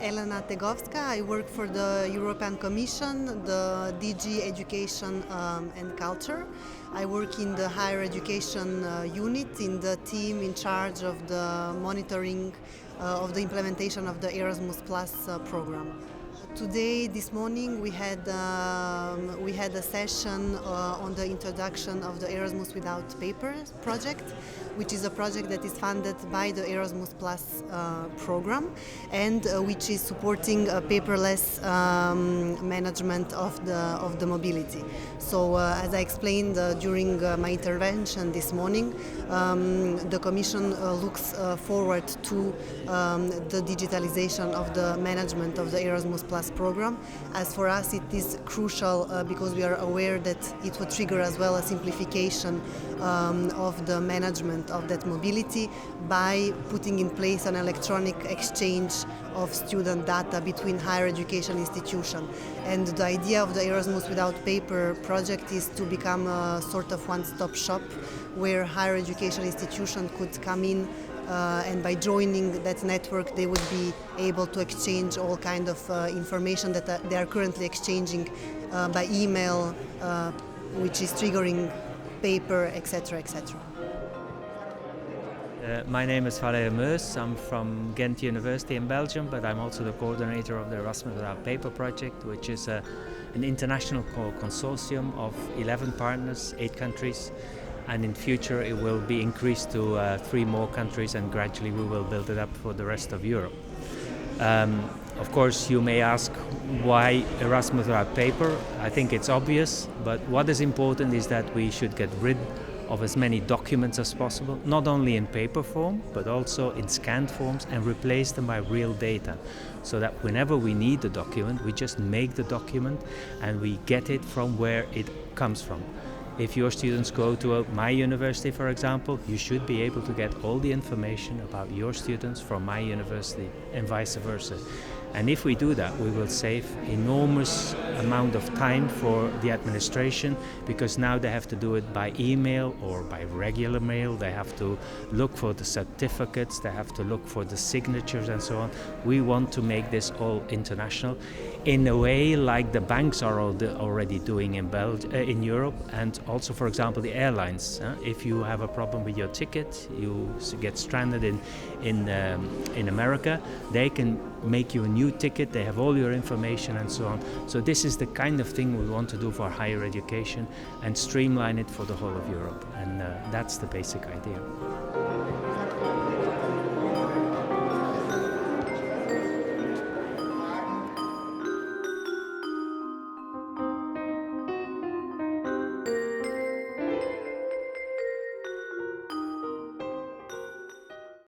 Elena Tegovska. I work for the European Commission, the DG Education and Culture. I work in the higher education unit, in the team in charge of the monitoring of the implementation of the Erasmus Plus program. Today, this morning, we had a session on the introduction of the Erasmus Without Paper project, which is a project that is funded by the Erasmus Plus program and which is supporting a paperless management of the mobility. So, as I explained during my intervention this morning, the Commission looks forward to the digitalization of the management of the Erasmus Plus program. As for us, it is crucial because we are aware that it will trigger as well a simplification of the management of that mobility by putting in place an electronic exchange of student data between higher education institutions. And the idea of the Erasmus Without Paper project is to become a sort of one-stop shop where higher education institutions could come in and by joining that network they would be able to exchange all kind of information that they are currently exchanging by email, which is triggering paper, etc., etc. My name is Valérie Meus. I'm from Ghent University in Belgium, but I'm also the coordinator of the Erasmus Without Paper project, which is an international consortium of 11 partners, 8 countries, and in future it will be increased to 3 more countries, and gradually we will build it up for the rest of Europe. Of course, you may ask why Erasmus Without Paper. I think it's obvious, but what is important is that we should get rid of as many documents as possible, not only in paper form, but also in scanned forms, and replace them by real data, so that whenever we need the document, we just make the document and we get it from where it comes from. If your students go to my university, for example, you should be able to get all the information about your students from my university and vice versa. And if we do that, we will save enormous amount of time for the administration, because now they have to do it by email or by regular mail. They have to look for the certificates, they have to look for the signatures and so on. We want to make this all international in a way like the banks are already doing in Europe, and also, for example, the airlines. If you have a problem with your ticket, you get stranded in America, they can make you a new ticket, they have all your information and so on. So this is the kind of thing we want to do for higher education and streamline it for the whole of Europe, and that's the basic idea.